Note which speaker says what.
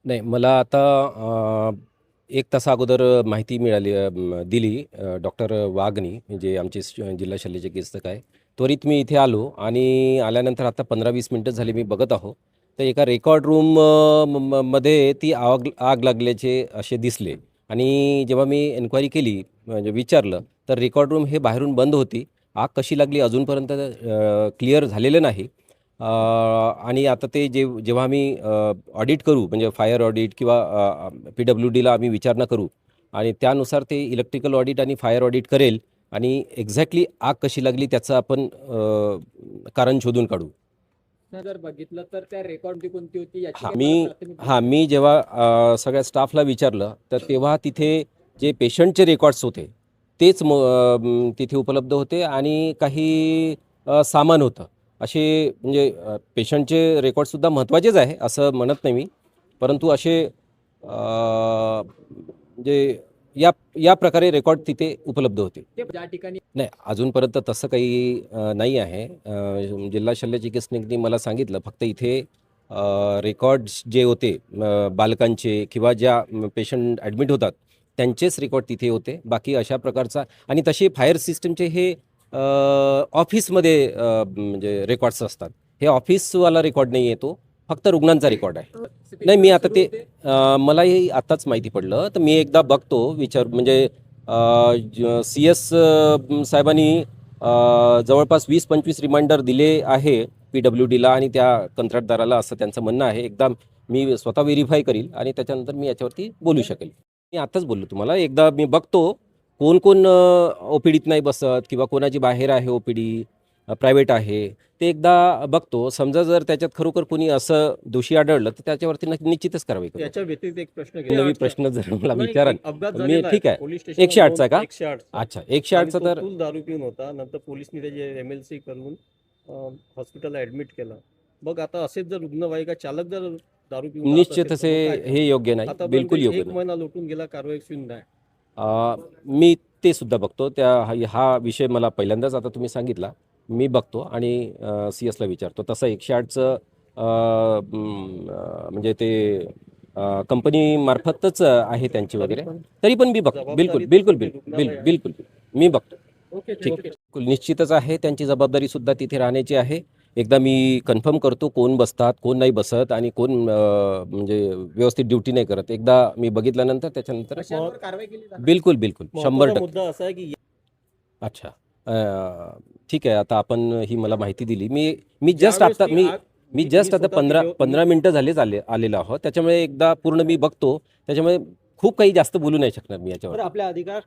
Speaker 1: नाही, मला आता 1 तासा अगोदर माहिती मिळाली दिली डॉक्टर वाघनी, म्हणजे आमचे जिल्हा शल्य चिकित्सक आहे. त्वरित मी इथे आलो आणि आल्यानंतर आता 15-20 मिनिटं झाली मी बघत आहो. तर एका रेकॉर्ड रूम मध्ये ती आग आग लागल्याचे असे दिसले आणि जेव्हा मी एन्क्वायरी केली, म्हणजे विचारलं, तर रेकॉर्ड रूम हे बाहेरून बंद होती. आग कशी लागली अजूनपर्यंत क्लिअर झालेलं नाही. आणि आता ते जेव्हा आम्ही ऑडिट करू, म्हणजे फायर ऑडिट किंवा PWDला आम्ही विचारणा करू आणि त्यानुसार ते इलेक्ट्रिकल ऑडिट आणि फायर ऑडिट करेल आणि एक्झॅक्टली आग कशी लागली त्याचं आपण कारण शोधून काढू.
Speaker 2: जर बघितलं तर त्या रेकॉर्डची कोणती होती याची
Speaker 1: हां,
Speaker 2: काही
Speaker 1: मी
Speaker 2: मला प्राथमिक
Speaker 1: हां,
Speaker 2: माहिती
Speaker 1: मी जेव्हा सगळ्या स्टाफला विचारलं, तर तेव्हा तिथे जे पेशंटचे रेकॉर्ड्स होते, तेच तिथे उपलब्ध होते आणि काही सामान होतं. असे म्हणजे पेशंटचे रेकॉर्डसुद्धा महत्त्वाचेच आहे, असं म्हणत नाही मी. परंतु असे म्हणजे या या प्रकारे रेकॉर्ड तिथे उपलब्ध होते.
Speaker 2: ते ज्या ठिकाणी
Speaker 1: नाही, अजूनपर्यंत तसं काही नाही आहे. जिल्हा शल्य चिकित्सकांनी मला सांगितलं फक्त इथे रेकॉर्ड्स जे होते बालकांचे किंवा ज्या पेशंट ॲडमिट होतात त्यांचेच रेकॉर्ड तिथे होते. बाकी अशा प्रकारचा आणि तसे फायर सिस्टमचे हे ऑफिसमध्ये म्हणजे रेकॉर्ड्स असतात. हे ऑफिसवाला रेकॉर्ड नाही आहे तो, फक्त रुग्णांचा रेकॉर्ड आहे. नाही, मी आता ते मलाही आत्ताच माहिती पडलं, तर मी एकदा बघतो म्हणजे CS साहेबांनी जवळपास 20-25 रिमाइंडर दिले आहे PWDला आणि त्या कंत्राटदाराला, असं त्यांचं म्हणणं आहे. एकदा मी स्वतः व्हेरीफाय करील आणि त्याच्यानंतर मी याच्यावरती बोलू शकेल. मी आत्ताच बोललो तुम्हाला. एकदा मी बघतो कोण-कोण OPDत नाही बसत किंवा कोणाची बाहेर आहे OPD, प्रायव्हेट आहे. ते एकदा बघतो. समजा जर त्याच्यात खरोखर कोणी असं दोषी आढळलं, तर त्याच्यावरती निश्चितच कारवाई करू.
Speaker 3: याच्या व्यतिरिक्त एक प्रश्न
Speaker 1: नवीन प्रश्न जर मला
Speaker 3: नाही,
Speaker 1: विचाराल
Speaker 3: एक अपघात
Speaker 1: मी
Speaker 3: झालेला
Speaker 1: ठीक आहे.
Speaker 3: पोलीस
Speaker 1: 108 चा का?
Speaker 3: 108 चा.
Speaker 1: अच्छा, 108 चा
Speaker 3: आणि तो
Speaker 1: तर
Speaker 3: फुल दारू पिऊन होता. नंतर पोलिसनी त्याचे MLC करून हॉस्पिटलला ऍडमिट केलं. मग आता असेच जर रुग्णवाहिका चालक जर दारू पिऊन जात
Speaker 1: निश्चित
Speaker 3: असेल तर
Speaker 1: असे
Speaker 3: मग काय?
Speaker 1: हे योग्य नाही,
Speaker 3: आतापर्यंत
Speaker 1: बिलकुल योग्य
Speaker 3: एक
Speaker 1: नाही.
Speaker 3: महिना लोटून गेला, कारवाई सुरू नाही.
Speaker 1: मी ते सुद्धा बघतो. हा विषय मला पहिल्यांदाच आता तुम्ही सांगितला. मी बघतो आणि CS ला विचारतो. तसं 108चं म्हणजे ते कंपनी मार्फतच आहे त्यांची वगैरे. तरी पण मी बघतो. बिलकुल, बिलकुल, बिलकुल, बिलकुल, बिलकुल. मी बघतो.
Speaker 2: ओके
Speaker 1: ठीक
Speaker 2: ओके
Speaker 1: आहे. बिलकुल निश्चितच आहे. त्यांची जबाबदारीसुद्धा तिथे राहण्याची आहे. एकदा मी कन्फर्म करतो कोण बसतात, कोण नाही बसत आणि कोण म्हणजे व्यवस्थित ड्युटी नाही करत. एकदा मी बघितल्यानंतर त्याच्यानंतर
Speaker 2: कशावर कारवाई केली जाणार?
Speaker 1: बिलकुल, बिलकुल.
Speaker 3: महत्त्वाचा
Speaker 1: 100%.
Speaker 3: मुद्दा असा आहे की
Speaker 1: अच्छा. ठीक आहे. आता आपण ही मला माहिती दिली. मी जस्ट आता मी जस्ट आता 15 मिनिटं झालेच आलेलो आहोत. त्याच्यामुळे एकदा पूर्ण मी बघतो. त्याच्यामुळे खूप काही जास्त बोलू नाही शकणार मी याच्यावर.
Speaker 2: आपल्या अधिकार